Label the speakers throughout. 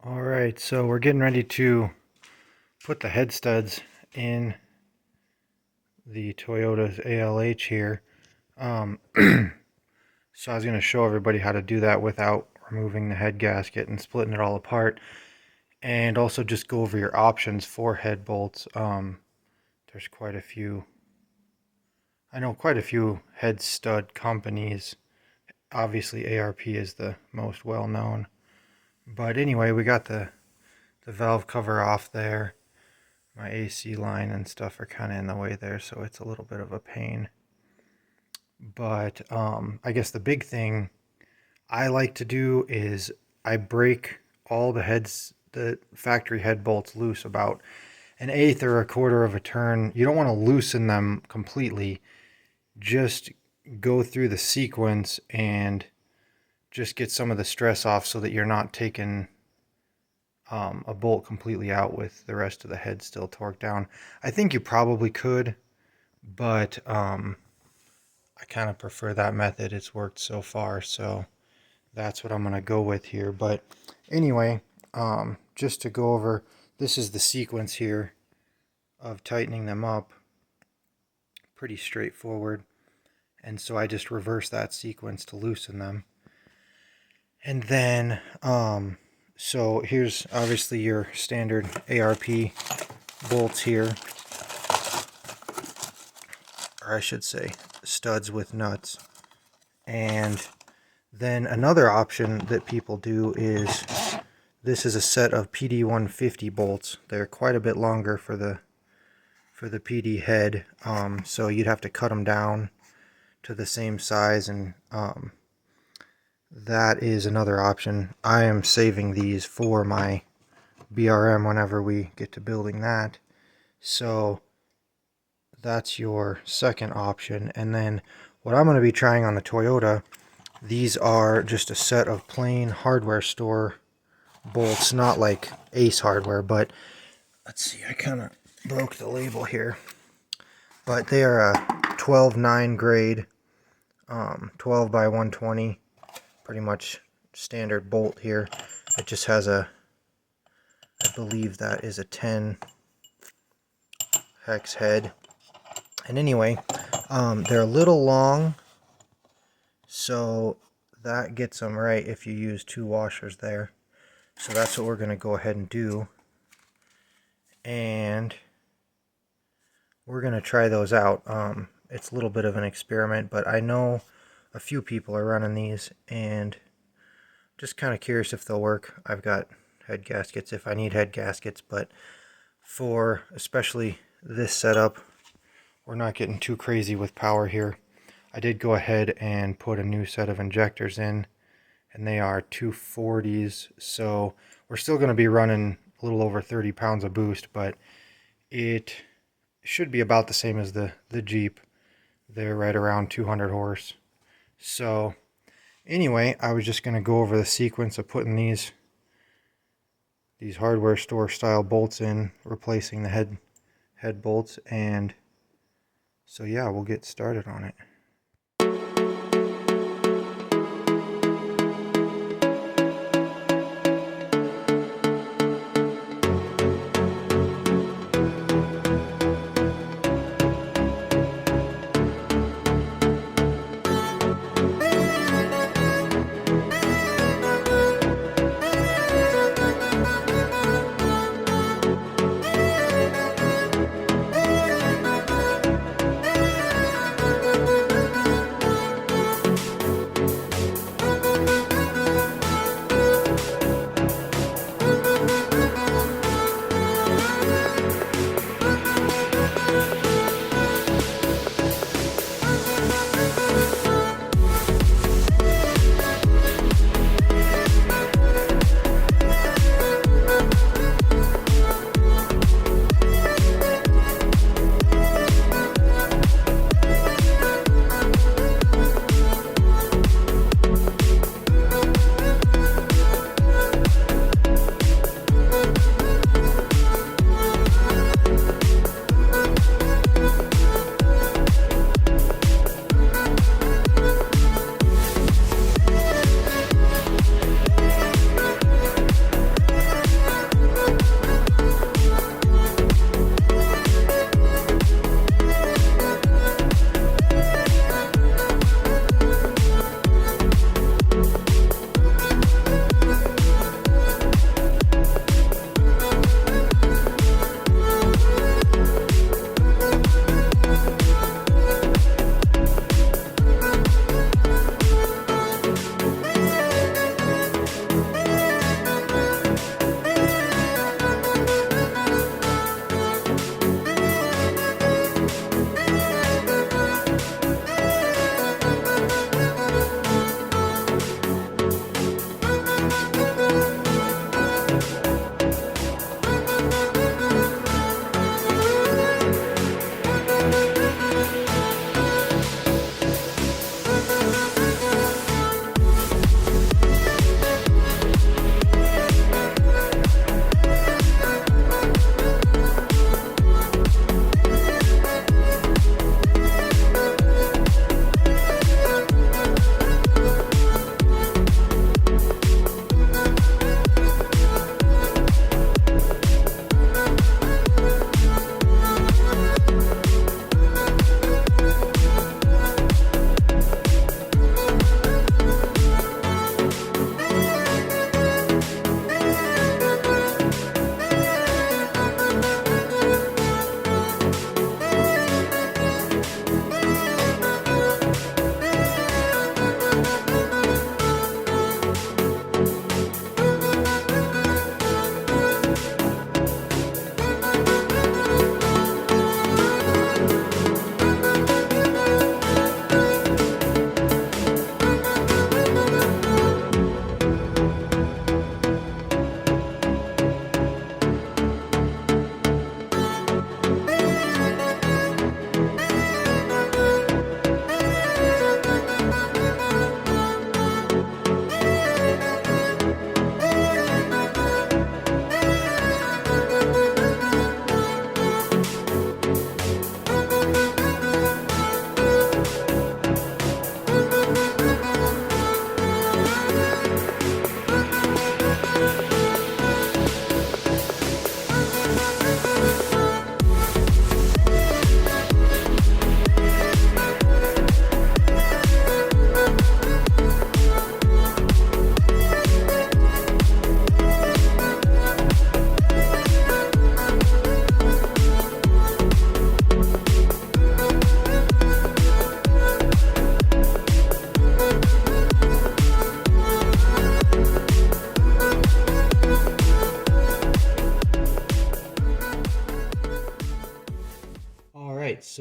Speaker 1: Alright, so we're getting ready to put the head studs in the Toyota's ALH here. So I was going to show everybody how to do that without removing the head gasket and splitting it all apart. And also just go over your options for head bolts. There's quite a few. I know quite a few head stud companies. Obviously ARP is the most well known. But anyway, we got the valve cover off there. My AC line and stuff are kind of in the way there, so it's a little bit of a pain. But I guess the big thing I like to do is I break all the factory head bolts loose about an eighth or a quarter of a turn. You don't want to loosen them completely. Just go through the sequence and just get some of the stress off so that you're not taking a bolt completely out with the rest of the head still torqued down. I think you probably could, but I kind of prefer that method. It's worked so far, so that's what I'm going to go with here. But anyway, just to go over, this is the sequence here of tightening them up. Pretty straightforward. And so I just reverse that sequence to loosen them. And then so here's obviously your standard ARP bolts here, or I should say studs with nuts. And then another option that people do is, this is a set of PD 150 bolts. They're quite a bit longer for the PD head, so you'd have to cut them down to the same size, and that is another option. I am saving these for my BRM whenever we get to building that. So that's your second option. And then what I'm going to be trying on the Toyota, these are just a set of plain hardware store bolts, not like Ace hardware, but let's see, I kind of broke the label here. But they are a 12-9 grade, 12 by 120. Pretty much standard bolt here. It just has I believe that is a 10 hex head. And anyway, they're a little long, so that gets them right if you use 2 washers there. So that's what we're going to go ahead and do. And we're going to try those out. It's a little bit of an experiment, but I know a few people are running these, and just kind of curious if they'll work. I've got head gaskets if I need head gaskets, but for especially this setup, we're not getting too crazy with power here. I did go ahead and put a new set of injectors in, and they are 240s, so we're still going to be running a little over 30 pounds of boost, but it should be about the same as the Jeep. They're right around 200 horse. So anyway, I was just going to go over the sequence of putting these hardware store style bolts in, replacing the head bolts, and so yeah, we'll get started on it.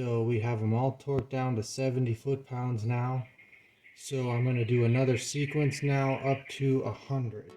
Speaker 1: So we have them all torqued down to 70 foot-pounds now. So I'm going to do another sequence now up to 100.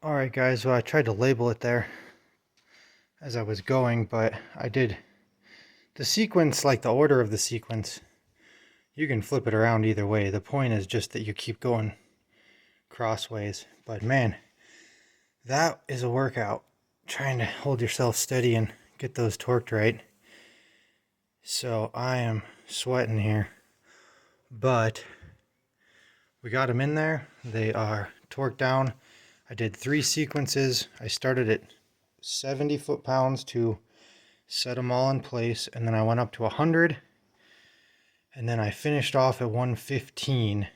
Speaker 1: Alright guys, well I tried to label it there as I was going, but I did the sequence, like the order of the sequence, you can flip it around either way. The point is just that you keep going crossways. But man, that is a workout, trying to hold yourself steady and get those torqued right. So I am sweating here, but we got them in there. They are torqued down. I did 3 sequences. I started at 70 foot-pounds to set them all in place, and then I went up to 100, and then I finished off at 115.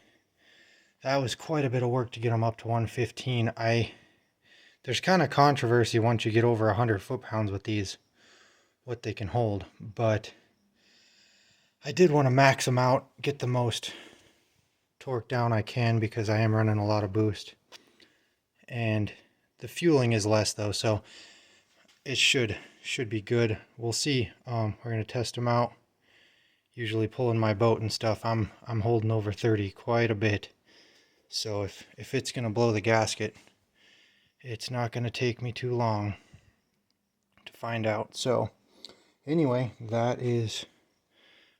Speaker 1: That was quite a bit of work to get them up to 115. There's kind of controversy once you get over 100 foot-pounds with these, what they can hold, but I did want to max them out, get the most torque down I can, because I am running a lot of boost. And the fueling is less though, so it should be good. We'll see. We're going to test them out. Usually pulling my boat and stuff, I'm holding over 30 quite a bit. So if it's going to blow the gasket, it's not going to take me too long to find out. So anyway, that is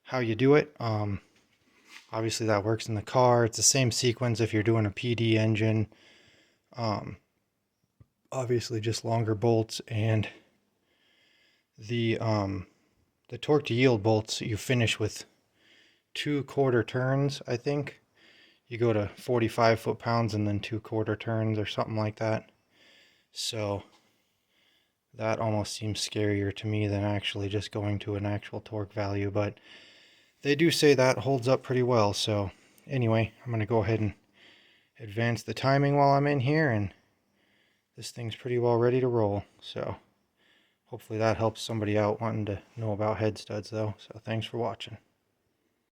Speaker 1: how you do it. Obviously that works in the car. It's the same sequence if you're doing a PD engine. Obviously just longer bolts, and the torque to yield bolts you finish with 2 quarter turns. I think you go to 45 foot-pounds and then 2 quarter turns or something like that. So that almost seems scarier to me than actually just going to an actual torque value, but they do say that holds up pretty well. So anyway, I'm going to go ahead and advance the timing while I'm in here, and this thing's pretty well ready to roll. So hopefully that helps somebody out wanting to know about head studs though. So thanks for watching.